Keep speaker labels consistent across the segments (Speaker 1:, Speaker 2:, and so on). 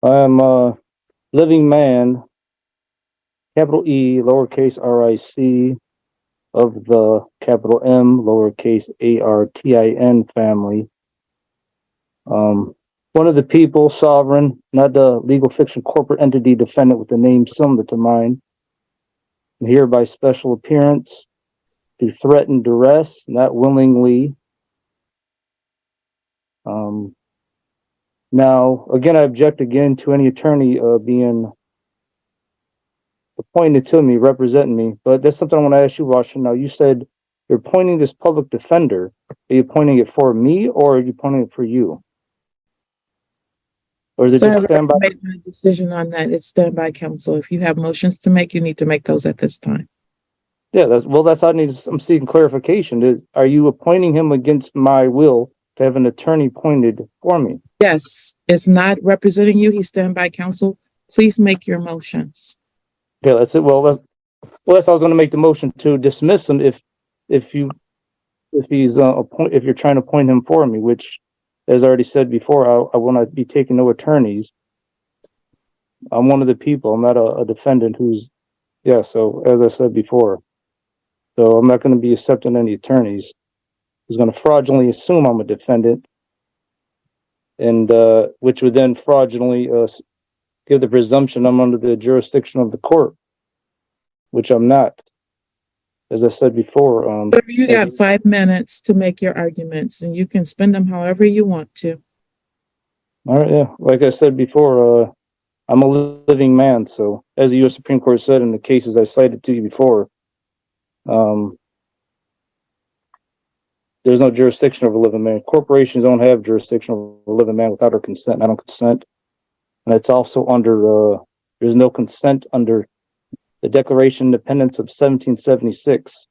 Speaker 1: I am a living man, capital E, lowercase RIC, of the capital M, lowercase ARTIN family. One of the people, sovereign, not the legal fiction corporate entity defendant with the name similar to mine, and here by special appearance to threaten duress, not willingly. Now, again, I object again to any attorney being appointed to me, representing me. But that's something I want to ask you, Washington. Now, you said you're appointing this public defender. Are you appointing it for me, or are you appointing it for you? Or is it
Speaker 2: So
Speaker 1: just
Speaker 2: I've
Speaker 1: standby?
Speaker 2: already made my decision on that. It's standby counsel. If you have motions to make, you need to make those at this time.
Speaker 1: Yeah, that's how I need. I'm seeking clarification. Are you appointing him against my will to have an attorney appointed for me?
Speaker 2: Yes, it's not representing you. He's standby counsel. Please make your motions.
Speaker 1: Okay, that's it. That's how I was going to make the motion to dismiss him if if he's if you're trying to appoint him for me, which, as I already said before, I will not be taking no attorneys. I'm one of the people. I'm not a defendant who's, yeah. So as I said before, so I'm not going to be accepting any attorneys who's going to fraudulently assume I'm a defendant, and which would then fraudulently give the presumption I'm under the jurisdiction of the court, which I'm not. As I said before,
Speaker 2: So you got 5 minutes to make your arguments, and you can spend them however you want to.
Speaker 1: all right, yeah. Like I said before, I'm a living man. So, as the U.S. Supreme Court said in the cases I cited to you before, there's no jurisdiction over a living man. Corporations don't have jurisdiction over a living man without our consent. I don't consent, and it's also under. There's no consent under the Declaration of Independence of 1776.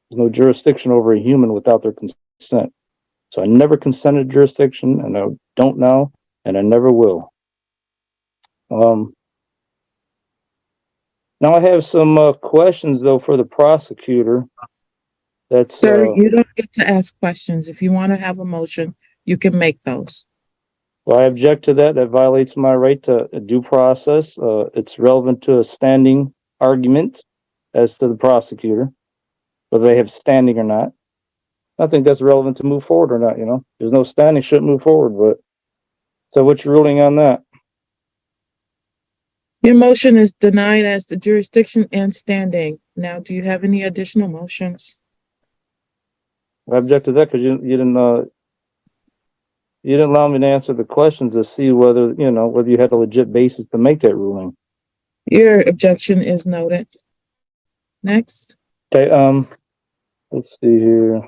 Speaker 1: There's no jurisdiction over a human without their consent. So I never consented to jurisdiction, and I don't now, and I never will. Now I have some questions though for the prosecutor. That's
Speaker 2: Sir, you don't get to ask questions. If you want to have a motion, you can make those.
Speaker 1: well, I object to that. That violates my right to a due process. It's relevant to a standing argument as to the prosecutor, whether they have standing or not. I think that's relevant to move forward or not. You know, there's no standing, shouldn't move forward. But so, what's your ruling on that?
Speaker 2: Your motion is denied as to jurisdiction and standing. Now, do you have any additional motions?
Speaker 1: I object to that because you didn't allow me to answer the questions to see whether whether you had a legit basis to make that ruling.
Speaker 2: Your objection is noted. Next.
Speaker 1: Okay. Let's see here.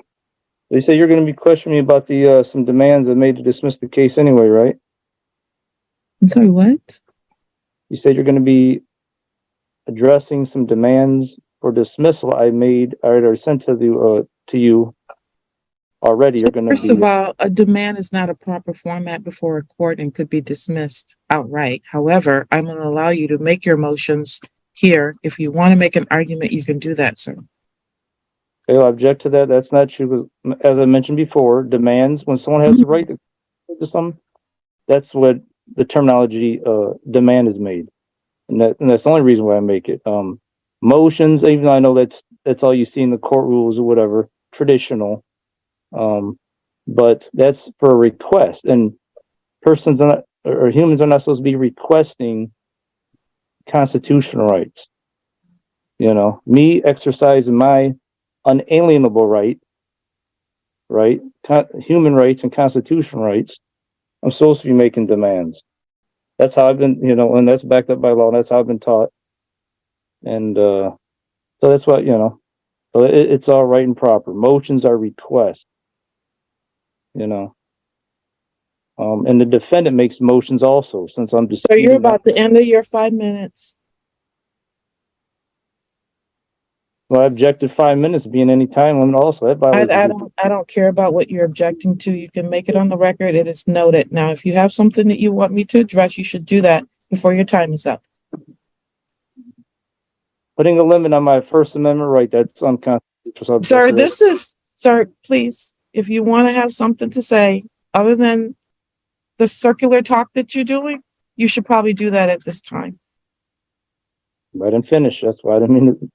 Speaker 1: They say you're going to be questioning me about the some demands I made to dismiss the case anyway, right?
Speaker 2: I'm sorry, what?
Speaker 1: You said you're going to be addressing some demands for dismissal I made or sent to you already.
Speaker 2: So first of all, a demand is not a proper format before a court and could be dismissed outright. However, I'm going to allow you to make your motions here. If you want to make an argument, you can do that, sir.
Speaker 1: Okay, I object to that. That's not true. As I mentioned before, demands, when someone has the right to something, that's what the terminology demand is made. And that's the only reason why I make it. Motions, even though I know that's all you see in the court rules or whatever, traditional. But that's for a request, and persons are not, or humans are not supposed to be requesting constitutional rights. Me exercising my unalienable right, human rights and constitutional rights. I'm supposed to be making demands. That's how I've been, and that's backed up by law. And that's how I've been taught. And so that's what, so it's all right and proper. Motions are requests, and the defendant makes motions also, since I'm just.
Speaker 2: So you're about to end of your 5 minutes.
Speaker 1: Well, I objected 5 minutes being any time limit also.
Speaker 2: I don't care about what you're objecting to. You can make it on the record. It is noted. Now, if you have something that you want me to address, you should do that before your time is up.
Speaker 1: Putting a limit on my First Amendment right, that's unconstitutional.
Speaker 2: Sir, please, if you want to have something to say other than the circular talk that you're doing, you should probably do that at this time.
Speaker 1: I didn't finish. That's why I didn't mean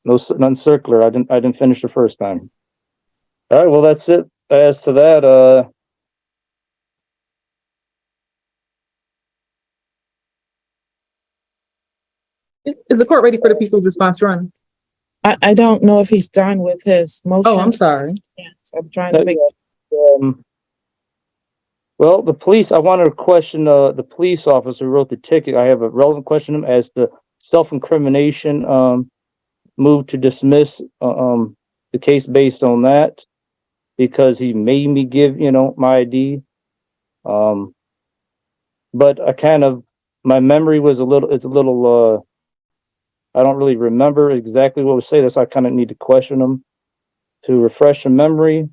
Speaker 1: to, none circular. I didn't finish the first time. All right. Well, that's it. As to that,
Speaker 3: Is the court ready for the people's response run?
Speaker 2: I don't know if he's done with his motion.
Speaker 3: Oh, I'm sorry.
Speaker 2: Yes, I'm trying to make.
Speaker 1: Well, the police, I wanted to question the police officer who wrote the ticket. I have a relevant question to him as to self-incrimination, move to dismiss the case based on that because he made me give, my ID. But I my memory was it's a little, I don't really remember exactly what was said. That's why I kind of need to question him to refresh the memory.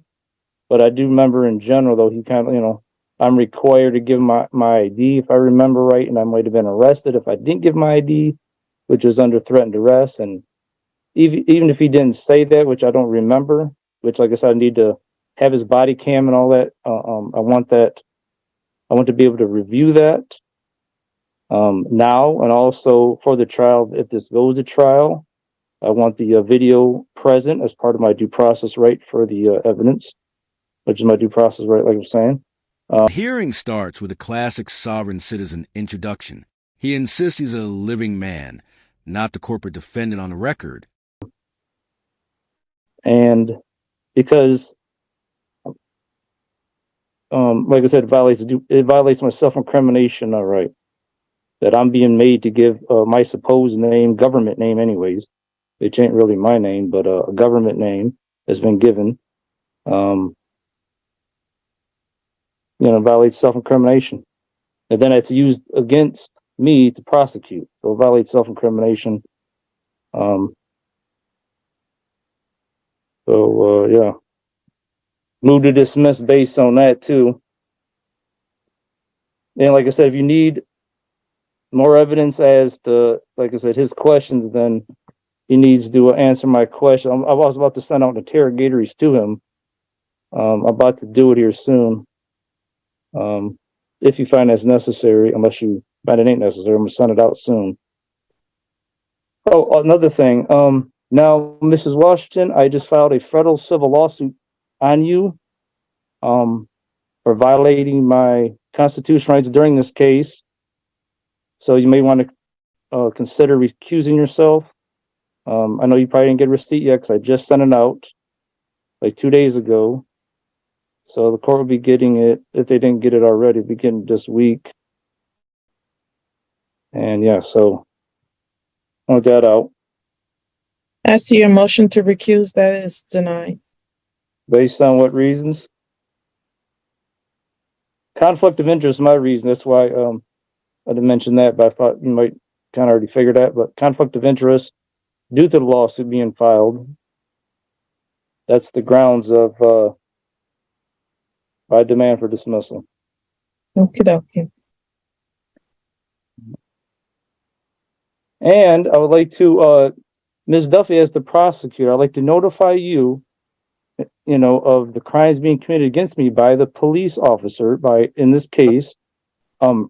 Speaker 1: But I do remember in general, though, he kind of, I'm required to give my ID if I remember right, and I might have been arrested if I didn't give my ID, which was under threat and duress. And even if he didn't say that, which I don't remember, which like I said, I need to have his body cam and all that. I want to be able to review that now, and also for the trial, if this goes to trial, I want the video present as part of my due process right for the evidence, which is my due process right, like I'm saying.
Speaker 4: The hearing starts with a classic sovereign citizen introduction. He insists he's a living man, not the corporate defendant on the record.
Speaker 1: And because, like I said, it violates my self-incrimination right, that I'm being made to give my supposed name, government name anyways, which ain't really my name, but a government name has been given. Violates self-incrimination. And then it's used against me to prosecute. So it violates self-incrimination. Yeah. Move to dismiss based on that too. And like I said, if you need more evidence as to, like I said, his questions, then he needs to answer my question. I was about to send out interrogatories to him. I'm about to do it here soon. If you find that's necessary, unless you find it ain't necessary, I'm gonna send it out soon. Oh, another thing. Now, Mrs. Washington, I just filed a federal civil lawsuit on you, for violating my constitutional rights during this case. So you may want to consider recusing yourself. I know you probably didn't get a receipt yet because I just sent it out like 2 days ago. So the court will be getting it, if they didn't get it already, be getting it this week. And yeah, so I want that out.
Speaker 2: As to your motion to recuse, that is denied.
Speaker 1: Based on what reasons? Conflict of interest is my reason. That's why I didn't mention that, but I thought you might kind of already figure that. But conflict of interest due to the lawsuit being filed. That's the grounds of my demand for dismissal.
Speaker 2: Okay.
Speaker 1: And I would like to, Ms. Duffy, as the prosecutor, I'd like to notify you, of the crimes being committed against me by the police officer, in this case,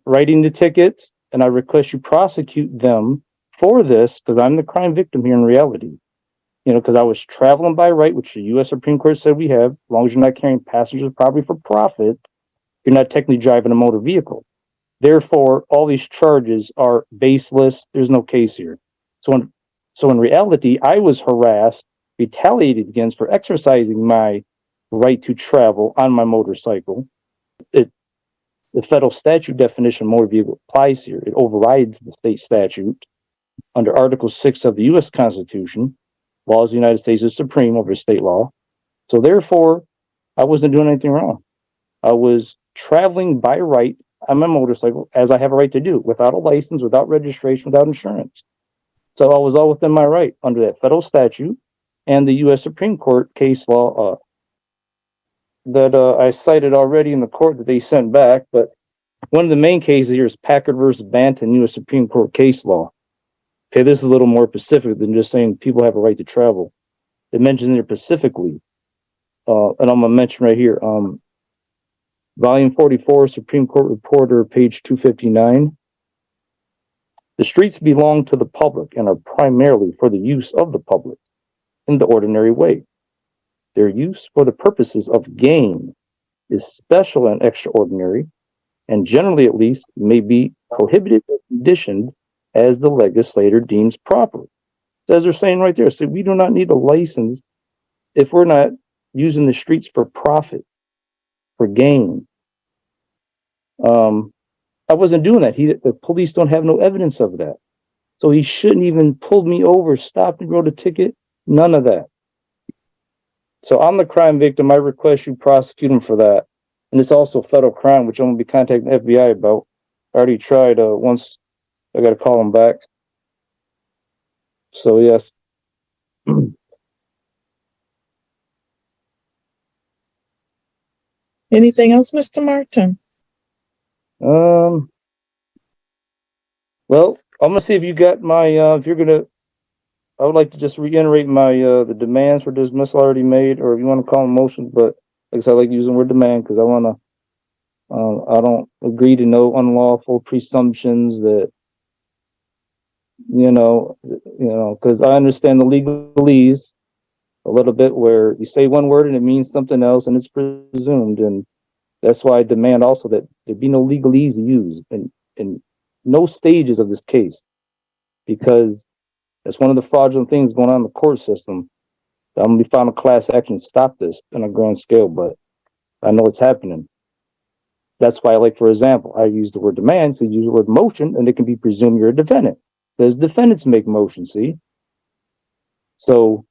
Speaker 1: writing the tickets, and I request you prosecute them for this, because I'm the crime victim here in reality. Because I was traveling by right, which the U.S. Supreme Court said we have, as long as you're not carrying passengers property for profit, you're not technically driving a motor vehicle. Therefore, all these charges are baseless. There's no case here. So in reality, I was harassed, retaliated against for exercising my right to travel on my motorcycle. The federal statute definition of motor vehicle applies here. It overrides the state statute under Article 6 of the U.S. Constitution. Laws of the United States is supreme over state law. So therefore, I wasn't doing anything wrong. I was traveling by right on my motorcycle, as I have a right to do, without a license, without registration, without insurance. So I was all within my right under that federal statute and the U.S. Supreme Court case law that I cited already in the court that they sent back. But one of the main cases here is Packard versus Banton, U.S. Supreme Court case law. Okay, this is a little more specific than just saying people have a right to travel. It mentions there specifically, and I'm going to mention right here, Volume 44, Supreme Court Reporter, page 259. The streets belong to the public and are primarily for the use of the public in the ordinary way. Their use for the purposes of gain is special and extraordinary, and generally at least may be prohibited or conditioned as the legislator deems proper. As they're saying right there, so we do not need a license if we're not using the streets for profit, for gain. I wasn't doing that. The police don't have no evidence of that. So he shouldn't even pull me over, stop and wrote a ticket, none of that. So I'm the crime victim. I request you prosecute him for that. And it's also a federal crime, which I'm going to be contacting the FBI about. I already tried once. I got to call him back. So, yes.
Speaker 2: Anything else, Mr. Martin?
Speaker 1: Well, I'm going to see if you got my, if you're going to, I would like to just reiterate my, the demands for dismissal already made, or if you want to call them motions, but like I said, I like using the word demand because I want to, I don't agree to no unlawful presumptions that, because I understand the legalese a little bit where you say one word and it means something else and it's presumed. And that's why I demand also that there be no legalese used in no stages of this case, because that's one of the fraudulent things going on in the court system. I'm going to be filing a class action to stop this on a grand scale, but I know it's happening. That's why, like, for example, I use the word demand to use the word motion, and it can be presumed you're a defendant. Because defendants make motions, see? So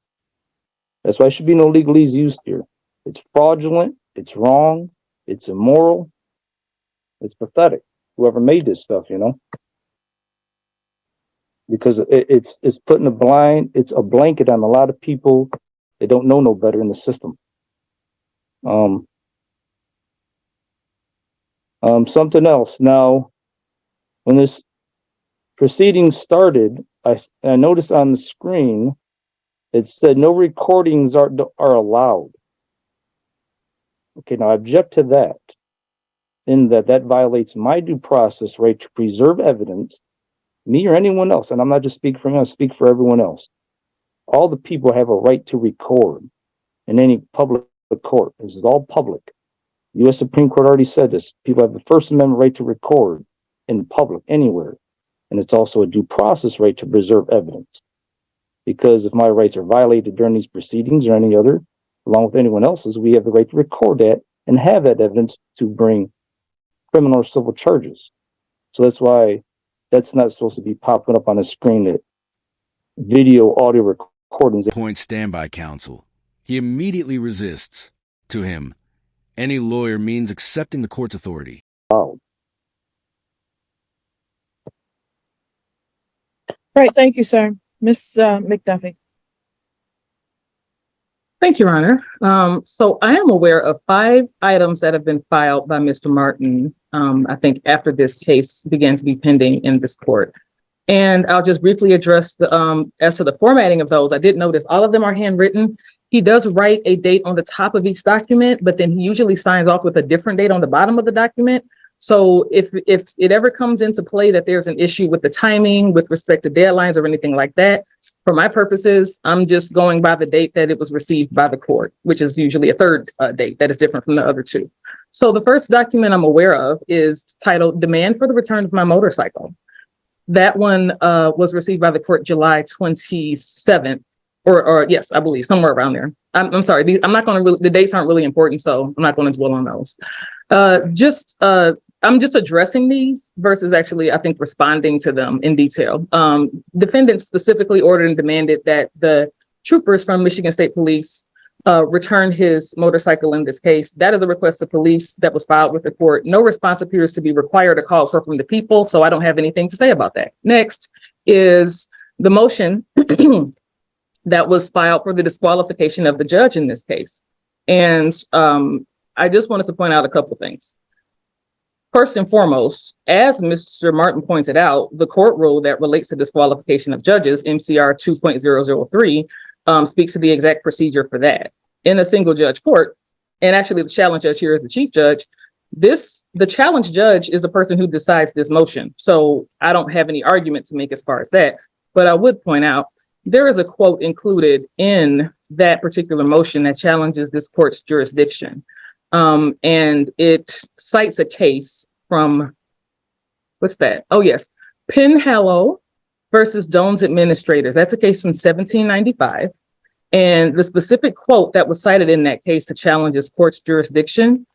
Speaker 1: that's why there should be no legalese used here. It's fraudulent, it's wrong, it's immoral, it's pathetic. Whoever made this stuff, because it's putting it's a blanket on a lot of people that don't know no better in the system. Something else. Now, when this proceeding started, I noticed on the screen it said no recordings are allowed. Okay, now I object to that, in that violates my due process right to preserve evidence, me or anyone else, and I'm not just speaking for me, I speak for everyone else. All the people have a right to record in any public court. This is all public. U.S. Supreme Court already said this. People have the First Amendment right to record in public anywhere. And it's also a due process right to preserve evidence. Because if my rights are violated during these proceedings or any other, along with anyone else's, we have the right to record that and have that evidence to bring criminal or civil charges. So that's why that's not supposed to be popping up on the screen, that video, audio recordings.
Speaker 4: Point standby counsel. He immediately resists. To him, any lawyer means accepting the court's authority.
Speaker 1: Wow.
Speaker 2: Right, thank you, sir. Ms. McDuffie.
Speaker 3: Thank you, Your Honor. So I am aware of 5 items that have been filed by Mr. Martin, I think after this case began to be pending in this court. And I'll just briefly address as to the formatting of those. I did notice all of them are handwritten. He does write a date on the top of each document, but then he usually signs off with a different date on the bottom of the document. So if it ever comes into play that there's an issue with the timing with respect to deadlines or anything like that, for my purposes, I'm just going by the date that it was received by the court, which is usually a third date that is different from the other 2. So the first document I'm aware of is titled Demand for the Return of My Motorcycle. That one was received by the court July 27th, or yes, I believe somewhere around there. I'm sorry, I'm not going to the dates aren't really important, so I'm not going to dwell on those. I'm just addressing these versus actually, I think, responding to them in detail. Defendant specifically ordered and demanded that the troopers from Michigan State Police return his motorcycle in this case. That is a request to police that was filed with the court. No response appears to be required or called for from the people, so I don't have anything to say about that. Next is the motion that was filed for the disqualification of the judge in this case. And I just wanted to point out a couple things. First and foremost, as Mr. Martin pointed out, the court rule that relates to disqualification of judges, MCR 2.003, speaks to the exact procedure for that. In a single judge court, and actually the challenge judge here is the chief judge, The challenge judge is the person who decides this motion. So I don't have any argument to make as far as that, but I would point out there is a quote included in that particular motion that challenges this court's jurisdiction. And it cites a case from, what's that? Oh, yes. Penhallow versus Jones Administrators. That's a case from 1795. And the specific quote that was cited in that case to challenge this court's jurisdiction,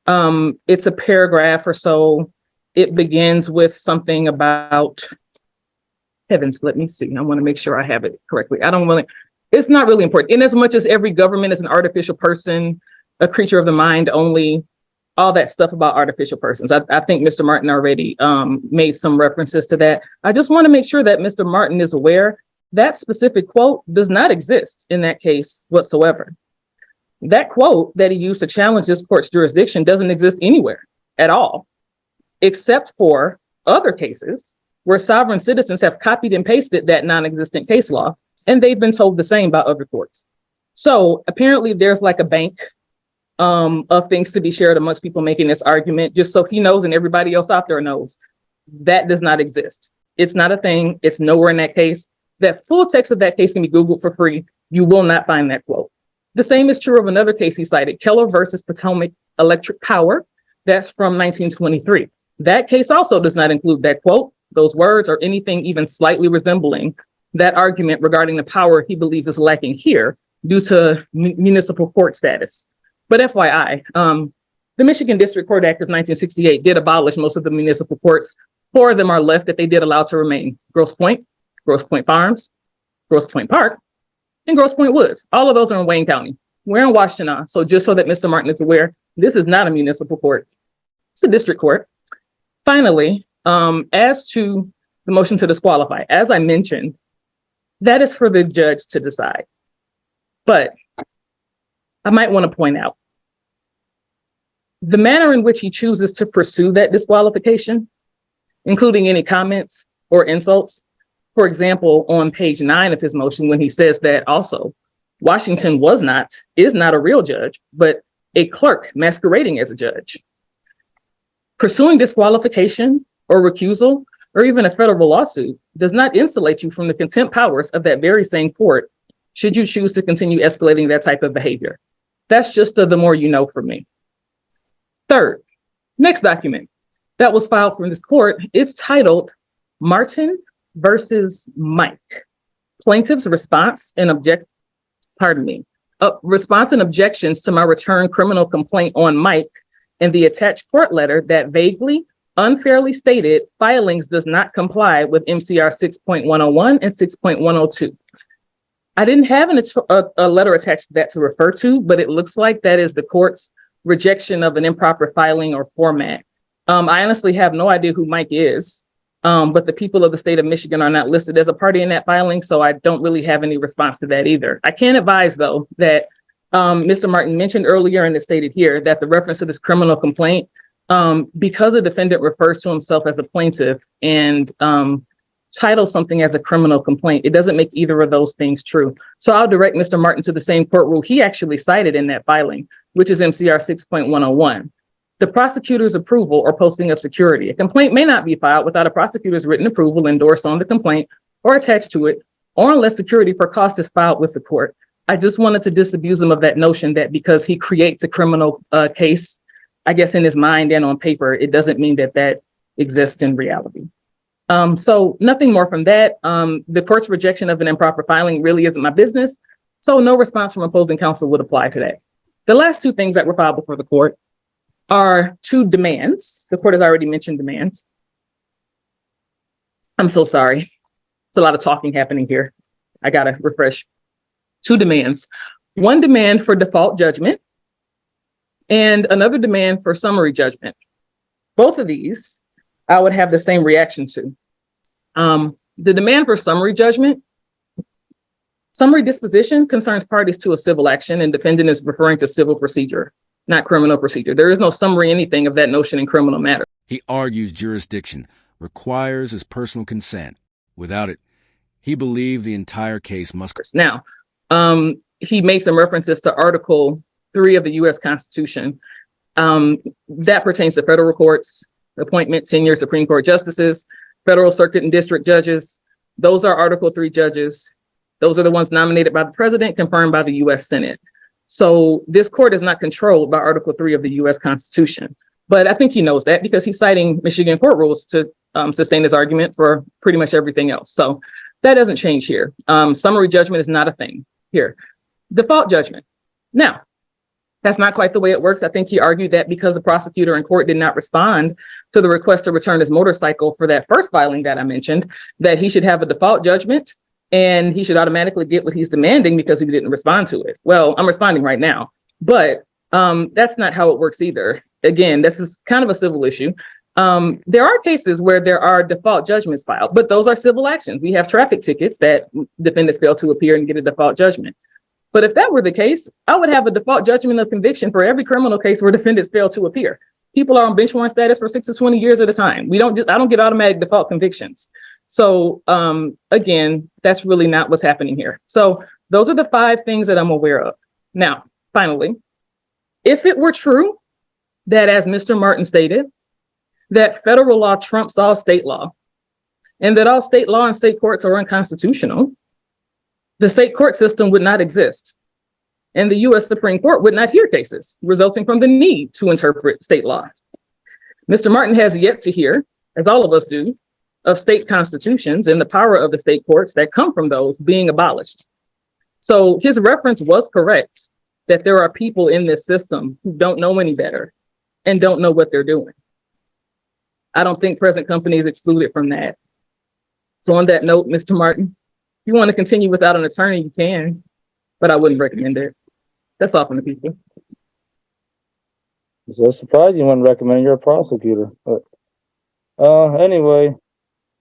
Speaker 3: it's a paragraph or so. It begins with something about, heavens, let me see. I want to make sure I have it correctly. It's not really important. In as much as every government is an artificial person, a creature of the mind only, all that stuff about artificial persons. I think Mr. Martin already made some references to that. I just want to make sure that Mr. Martin is aware that specific quote does not exist in that case whatsoever. That quote that he used to challenge this court's jurisdiction doesn't exist anywhere at all, except for other cases where sovereign citizens have copied and pasted that non-existent case law, and they've been told the same by other courts. So apparently there's like a bank of things to be shared amongst people making this argument, just so he knows and everybody else out there knows that does not exist. It's not a thing. It's nowhere in that case. That full text of that case can be Googled for free. You will not find that quote. The same is true of another case he cited, Keller versus Potomac Electric Power. That's from 1923. That case also does not include that quote, those words, or anything even slightly resembling that argument regarding the power he believes is lacking here due to municipal court status. But FYI, the Michigan District Court Act of 1968 did abolish most of the municipal courts. 4 of them are left that they did allow to remain: Grosse Pointe Farms, Grosse Pointe Park, and Grosse Pointe Woods. All of those are in Wayne County. We're in Washington. So just so that Mr. Martin is aware, this is not a municipal court. It's a district court. Finally, as to the motion to disqualify, as I mentioned, that is for the judge to decide. But I might want to point out the manner in which he chooses to pursue that disqualification, including any comments or insults. For example, on page 9 of his motion, when he says that also Washington is not a real judge, but a clerk masquerading as a judge. Pursuing disqualification or recusal or even a federal lawsuit does not insulate you from the contempt powers of that very same court should you choose to continue escalating that type of behavior. That's just the more you know for me. Third, next document that was filed from this court, it's titled Martin versus Mike. Plaintiff's response and response and objections to my return criminal complaint on Mike and the attached court letter that vaguely, unfairly stated filings does not comply with MCR 6.101 and 6.102. I didn't have a letter attached to that to refer to, but it looks like that is the court's rejection of an improper filing or format. I honestly have no idea who Mike is, but the people of the state of Michigan are not listed as a party in that filing, so I don't really have any response to that either. I can advise, though, that Mr. Martin mentioned earlier, and it's stated here, that the reference to this criminal complaint, because a defendant refers to himself as a plaintiff and titles something as a criminal complaint, it doesn't make either of those things true. So I'll direct Mr. Martin to the same court rule he actually cited in that filing, which is MCR 6.101. The prosecutor's approval or posting of security. A complaint may not be filed without a prosecutor's written approval endorsed on the complaint or attached to it, or unless security for cost is filed with the court. I just wanted to disabuse him of that notion that because he creates a criminal case, I guess in his mind and on paper, it doesn't mean that that exists in reality. So nothing more from that. The court's rejection of an improper filing really isn't my business. So no response from opposing counsel would apply to that. The last 2 things that were filed before the court are 2 demands. The court has already mentioned demands. I'm so sorry. It's a lot of talking happening here. I gotta refresh. 2 demands. 1 demand for default judgment and another demand for summary judgment. Both of these I would have the same reaction to. The demand for summary judgment, summary disposition concerns parties to a civil action, and defendant is referring to civil procedure, not criminal procedure. There is no summary anything of that notion in criminal matter.
Speaker 4: He argues jurisdiction requires his personal consent. Without it, he believed the entire case must.
Speaker 3: Now, he made some references to Article 3 of the U.S. Constitution. That pertains to federal courts, appointment, tenure, Supreme Court justices, federal circuit and district judges. Those are Article 3 judges. Those are the ones nominated by the president, confirmed by the U.S. Senate. So this court is not controlled by Article 3 of the U.S. Constitution. But I think he knows that because he's citing Michigan court rules to sustain his argument for pretty much everything else. So that doesn't change here. Summary judgment is not a thing here. Default judgment. Now, that's not quite the way it works. I think he argued that because the prosecutor in court did not respond to the request to return his motorcycle for that first filing that I mentioned, that he should have a default judgment and he should automatically get what he's demanding because he didn't respond to it. Well, I'm responding right now, but that's not how it works either. Again, this is kind of a civil issue. There are cases where there are default judgments filed, but those are civil actions. We have traffic tickets that defendants fail to appear and get a default judgment. But if that were the case, I would have a default judgment of conviction for every criminal case where defendants fail to appear. People are on bench warrant status for 6 to 20 years at a time. I don't get automatic default convictions. So again, that's really not what's happening here. So those are the 5 things that I'm aware of. Now, finally, if it were true that, as Mr. Martin stated, that federal law trumps all state law and that all state law and state courts are unconstitutional, the state court system would not exist. And the U.S. Supreme Court would not hear cases resulting from the need to interpret state law. Mr. Martin has yet to hear, as all of us do, of state constitutions and the power of the state courts that come from those being abolished. So his reference was correct that there are people in this system who don't know any better and don't know what they're doing. I don't think present company is excluded from that. So on that note, Mr. Martin, if you want to continue without an attorney, you can, but I wouldn't recommend it. That's all from the people.
Speaker 1: It's a surprise you wouldn't recommend. You're a prosecutor. But anyway,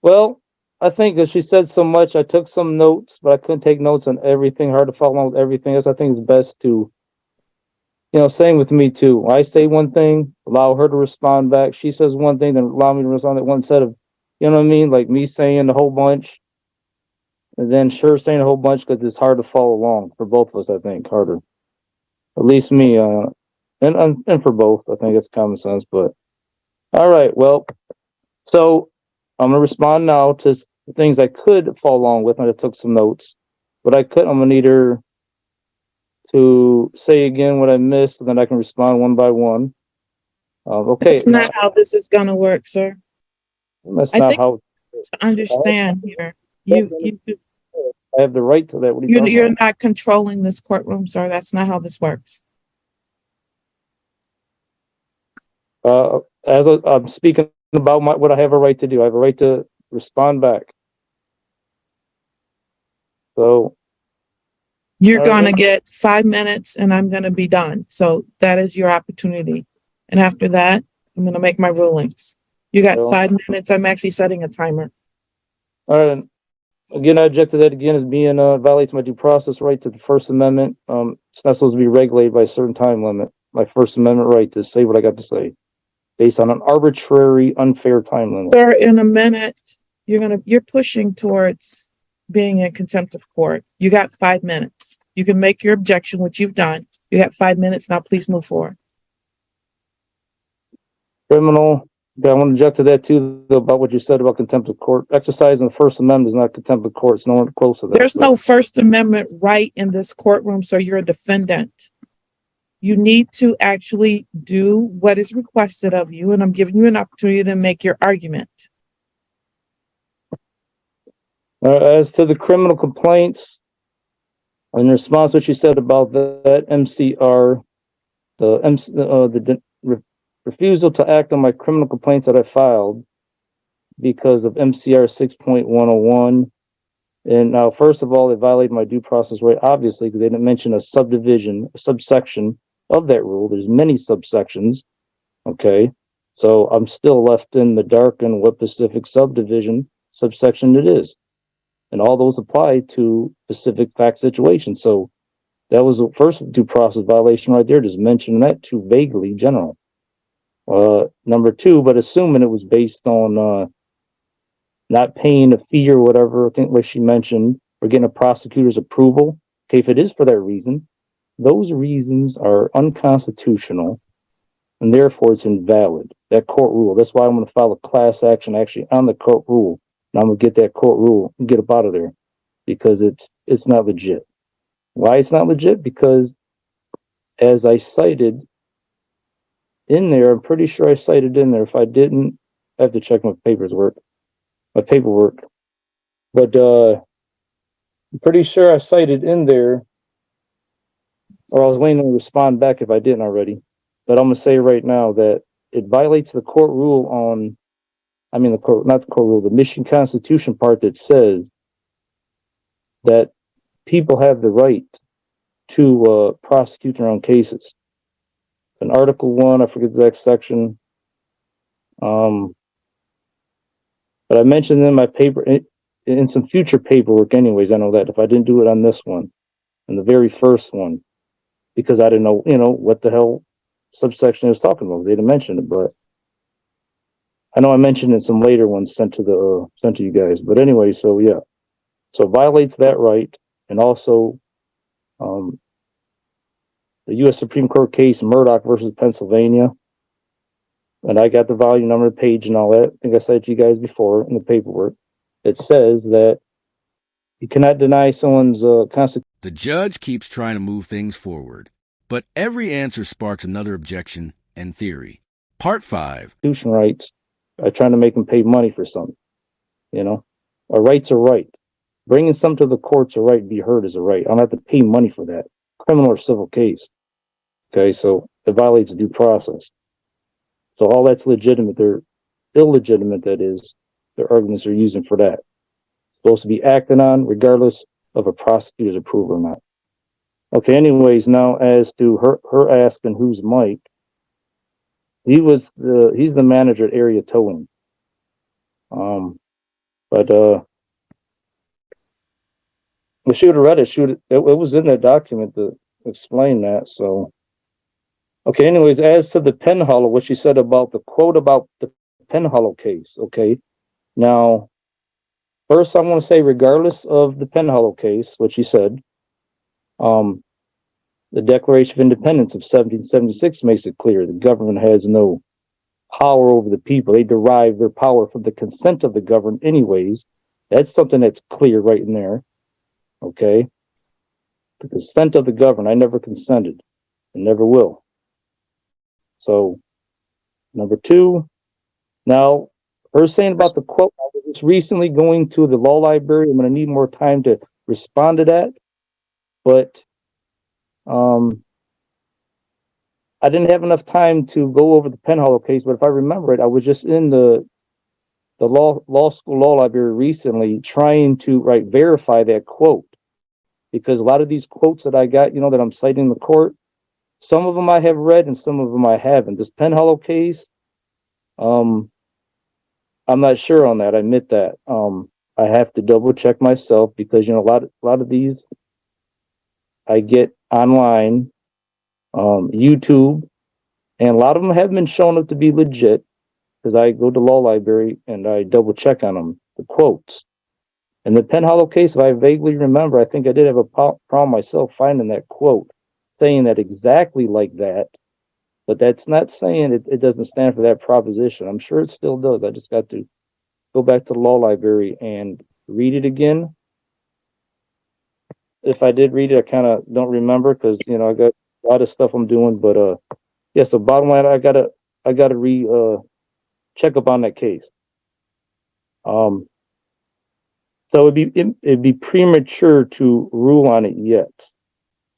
Speaker 1: well, I think that she said so much. I took some notes, but I couldn't take notes on everything. Hard to follow along with everything else. I think it's best to, same with me too. I say one thing, allow her to respond back. She says one thing, then allow me to respond to one set of, you know what I mean? Like me saying a whole bunch, and then her saying a whole bunch, because it's hard to follow along for both of us, I think, harder. At least me, and for both. I think it's common sense, but all right, well, so I'm gonna respond now to the things I could follow along with, and I took some notes, but I'm gonna need her to say again what I missed, and then I can respond one by one. Okay.
Speaker 2: That's not how this is gonna work, sir.
Speaker 1: That's
Speaker 2: I
Speaker 1: not
Speaker 2: think
Speaker 1: how.
Speaker 2: To understand here,
Speaker 1: I have the right to that. What are you talking
Speaker 2: you're
Speaker 1: about?
Speaker 2: not controlling this courtroom, sir. That's not how this works.
Speaker 1: As I'm speaking about what I have a right to do, I have a right to respond back. So
Speaker 2: You're
Speaker 1: all
Speaker 2: gonna
Speaker 1: right.
Speaker 2: get 5 minutes and I'm gonna be done. So that is your opportunity. And after that, I'm gonna make my rulings. You got
Speaker 1: So-
Speaker 2: 5 minutes. I'm actually setting a timer.
Speaker 1: All right. Again, I object to that again as being violates my due process right to the First Amendment. It's not supposed to be regulated by a certain time limit. My First Amendment right to say what I got to say, based on an arbitrary, unfair time limit.
Speaker 2: Sir, in a minute, you're pushing towards being in contempt of court. You got 5 minutes. You can make your objection, which you've done. You got 5 minutes. Now please move forward.
Speaker 1: Criminal. Okay, I want to object to that too, about what you said about contempt of court. Exercising the First Amendment is not contempt of court. It's no one close to that.
Speaker 2: There's no First Amendment right in this courtroom, so you're a defendant. You need to actually do what is requested of you, and I'm giving you an opportunity to make your argument.
Speaker 1: As to the criminal complaints, in response to what you said about that MCR, the refusal to act on my criminal complaints that I filed because of MCR 6.101. And now, first of all, they violated my due process right, obviously, because they didn't mention a subsection of that rule. There's many subsections. Okay. So I'm still left in the dark on what specific subsection it is. And all those apply to specific fact situations. So that was the first due process violation right there, just mentioning that too vaguely general. Number 2, but assuming it was based on not paying a fee or whatever, I think like she mentioned, or getting a prosecutor's approval. Okay, if it is for that reason, those reasons are unconstitutional. and therefore it's invalid. That court rule. That's why I'm going to file a class action actually on the court rule, and I'm going to get that court rule and get up out of there because it's not legit. Why it's not legit? Because as I cited in there, I'm pretty sure I cited in there. If I didn't, I have to check my paperwork. But I'm pretty sure I cited in there, or I was waiting to respond back if I didn't already. But I'm gonna say right now that it violates the court rule on, not the court rule, the Michigan Constitution part that says that people have the right to prosecute their own cases. In Article 1, I forget the exact section. But I mentioned in my paper, in some future paperwork anyways, I know that if I didn't do it on this one, in the very first one, because I didn't know, what the hell subsection I was talking about. They didn't mention it, but I know I mentioned in some later ones sent to you guys. But anyway, so yeah. So it violates that right, and also the U.S. Supreme Court case Murdoch versus Pennsylvania, and I got the volume number, page, and all that. I think I said to you guys before in the paperwork. It says that you cannot deny someone's constitutional.
Speaker 4: The judge keeps trying to move things forward, but every answer sparks another objection and theory. Part 5.
Speaker 1: Rights by trying to make them pay money for something. A right's a right. Bringing something to the court's a right. Be heard is a right. I don't have to pay money for that. Criminal or civil case. Okay, so it violates due process. So all that's legitimate. They're illegitimate, that is, their arguments are using for that. Supposed to be acted on regardless of a prosecutor's approval or not. Okay, anyways, now as to her asking who's Mike, he's the manager at Area Towing. But we should have read it. It was in that document to explain that. So, okay. Anyways, as to the Penhollow, what she said about the quote about the Penhollow case. Okay, now first I want to say, regardless of the Penhollow case, what she said, the Declaration of Independence of 1776 makes it clear the government has no power over the people. They derive their power from the consent of the governed anyways. That's something that's clear right in there. Okay. The consent of the governed. I never consented and never will. So, number 2, now her saying about the quote, I was just recently going to the law library. I'm going to need more time to respond to that. But I didn't have enough time to go over the Penhollow case, but if I remember it, I was just in the law school law library recently trying to verify that quote, because a lot of these quotes that I got, that I'm citing in the court, some of them I have read and some of them I haven't. This Penhollow case, I'm not sure on that. I admit that. I have to double check myself because a lot of these I get online, YouTube, and a lot of them have been shown up to be legit because I go to law library and I double check on them, the quotes. And the Penhollow case, if I vaguely remember, I think I did have a problem myself finding that quote, saying that exactly like that, but that's not saying it doesn't stand for that proposition. I'm sure it still does. I just got to go back to the law library and read it again. If I did read it, I kind of don't remember because I got a lot of stuff I'm doing. But yeah. So bottom line, I gotta check up on that case. So it'd be premature to rule on it yet,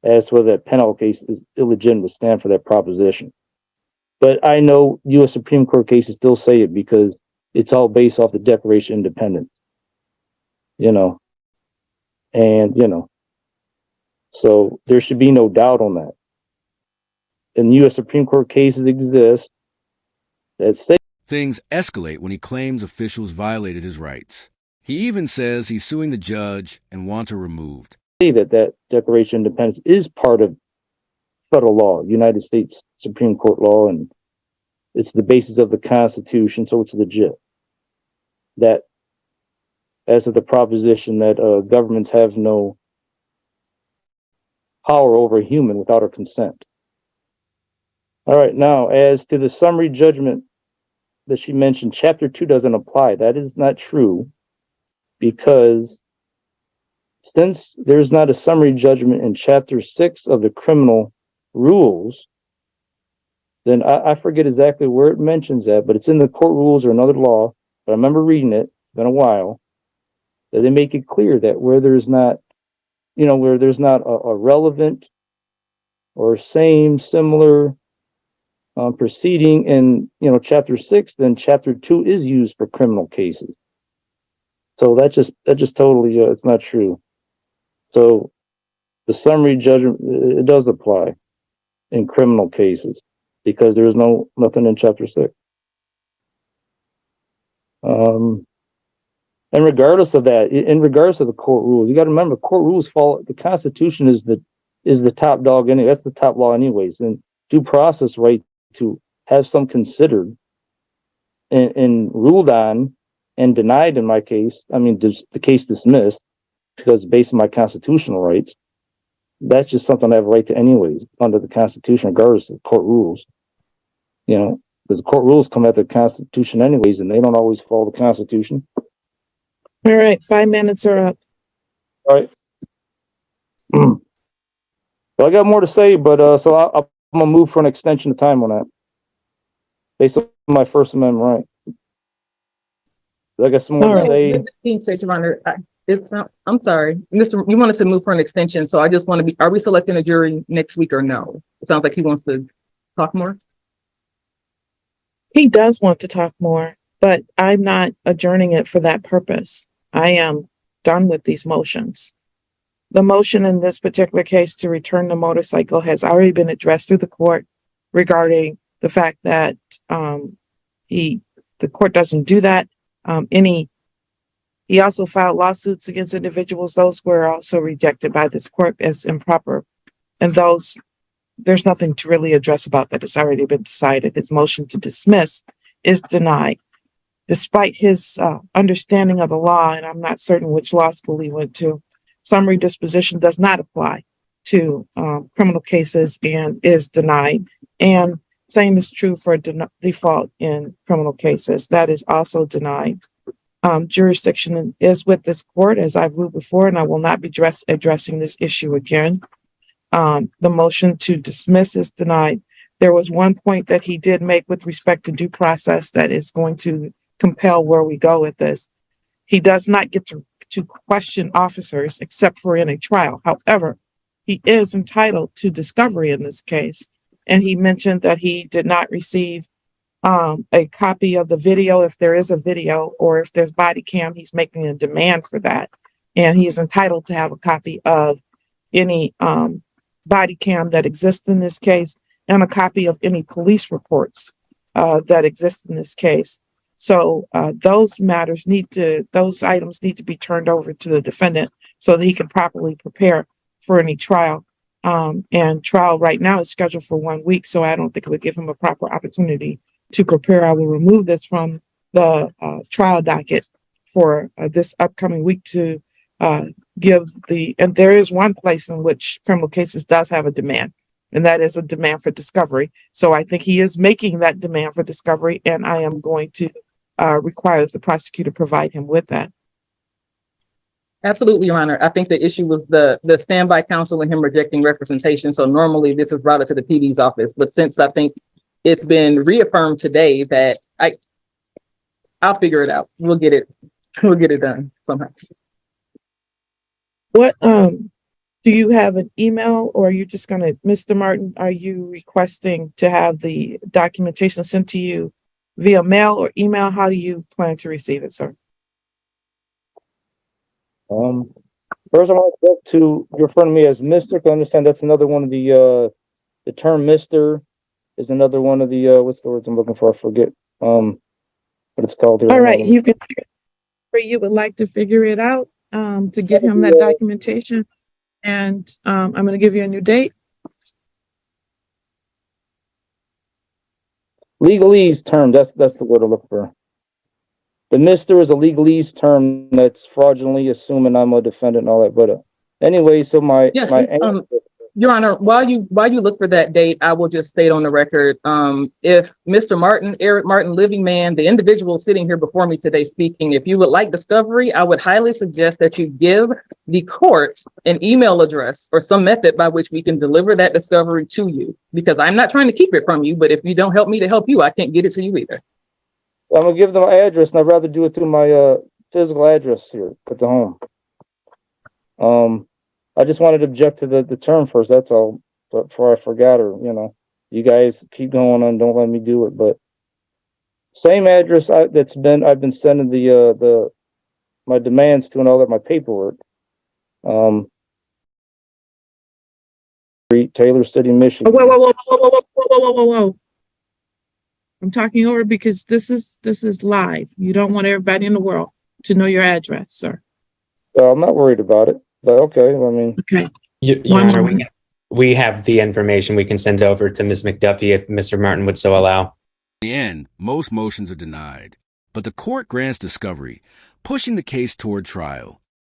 Speaker 1: as to whether that Penhollow case is illegitimate to stand for that proposition. But I know U.S. Supreme Court cases still say it because it's all based off the Declaration of Independence. So there should be no doubt on that. And U.S. Supreme Court cases exist that say
Speaker 4: things escalate when he claims officials violated his rights. He even says he's suing the judge and wants her removed.
Speaker 1: That Declaration of Independence is part of federal law, United States Supreme Court law, and it's the basis of the Constitution, so it's legit. That as to the proposition that governments have no power over a human without her consent. All right, now, as to the summary judgment that she mentioned, chapter 2 doesn't apply. That is not true, because since there's not a summary judgment in chapter 6 of the criminal rules, then I forget exactly where it mentions that, but it's in the court rules or another law. But I remember reading it, it's been a while, that they make it clear that where there's not, where there's not a relevant or same, similar proceeding in, chapter 6, then chapter 2 is used for criminal cases. So that just totally, it's not true. So the summary judgment, it does apply in criminal cases, because there is nothing in chapter 6. And regardless of that, in regards to the court rules, you got to remember, court rules follow the Constitution is the top dog anyway. That's the top law anyways. And due process right to have some considered and ruled on and denied in my case. I mean, the case dismissed because based on my constitutional rights. That's just something I have a right to anyways under the Constitution, regardless of court rules. Because the court rules come after the Constitution anyways, and they don't always follow the Constitution.
Speaker 2: All right, 5 minutes are up.
Speaker 1: All right. So I got more to say, but so I'm gonna move for an extension of time on that, based on my First Amendment right. I got some more to say.
Speaker 3: Your Honor, I'm sorry, Mr. You wanted to move for an extension, so I just want to be. Are we selecting a jury next week or no? It sounds like he wants to talk more.
Speaker 2: He does want to talk more, but I'm not adjourning it for that purpose. I am done with these motions. The motion in this particular case to return the motorcycle has already been addressed through the court regarding the fact that the court doesn't do that. He also filed lawsuits against individuals. Those were also rejected by this court as improper. And there's nothing to really address about that. It's already been decided. His motion to dismiss is denied. Despite his understanding of the law, and I'm not certain which law school he went to, summary disposition does not apply to criminal cases and is denied. And same is true for default in criminal cases. That is also denied. Jurisdiction is with this court, as I've ruled before, and I will not be addressing this issue again. The motion to dismiss is denied. There was one point that he did make with respect to due process that is going to compel where we go with this. He does not get to question officers except for in a trial. However, he is entitled to discovery in this case. And he mentioned that he did not receive a copy of the video, if there is a video, or if there's body cam, he's making a demand for that. And he is entitled to have a copy of any body cam that exists in this case and a copy of any police reports that exist in this case. So those items need to be turned over to the defendant so that he can properly prepare for any trial. And trial right now is scheduled for 1 week, so I don't think it would give him a proper opportunity to prepare. I will remove this from the trial docket for this upcoming week to and there is one place in which criminal cases does have a demand, and that is a demand for discovery. So I think he is making that demand for discovery, and I am going to require that the prosecutor provide him with that.
Speaker 3: Absolutely, Your Honor. I think the issue was the standby counsel and him rejecting representation. So normally this is routed to the PD's office, but since I think it's been reaffirmed today that I'll figure it out. We'll get it done somehow.
Speaker 2: What do you have an email, or are you just gonna, Mr. Martin, are you requesting to have the documentation sent to you via mail or email? How do you plan to receive it, sir?
Speaker 1: First of all, you're referring to me as Mr. Because I understand that's another one of the term Mr. is another one of the what's the words I'm looking for? I forget what it's called here.
Speaker 2: All right, you can figure where you would like to figure it out to get him that documentation, and I'm going to give you a new date.
Speaker 1: Legalese term, that's the word I look for. The Mr. is a legalese term that's fraudulently assuming I'm a defendant and all that. But anyway, so my
Speaker 3: Yes,
Speaker 1: answer,
Speaker 3: Your Honor, while you look for that date, I will just state on the record, if Mr. Martin, Eric Martin, living man, the individual sitting here before me today speaking, if you would like discovery, I would highly suggest that you give the court an email address or some method by which we can deliver that discovery to you. Because I'm not trying to keep it from you, but if you don't help me to help you, I can't get it to you either.
Speaker 1: I'm gonna give them my address, and I'd rather do it through my physical address here at the home. I just wanted to object to the term first, that's all, but before I forgot, or, you guys keep going on, don't let me do it, but same address I've been sending my demands to and all that, my paperwork. Taylor City, Michigan.
Speaker 2: Whoa. I'm talking over because this is live. You don't want everybody in the world to know your address, sir.
Speaker 1: Well, I'm not worried about it, but okay, I mean.
Speaker 2: Okay.
Speaker 5: Your Honor, we have the information. We can send it over to Ms. McDuffie if Mr. Martin would so allow.
Speaker 4: In the end, most motions are denied, but the court grants discovery, pushing the case toward trial.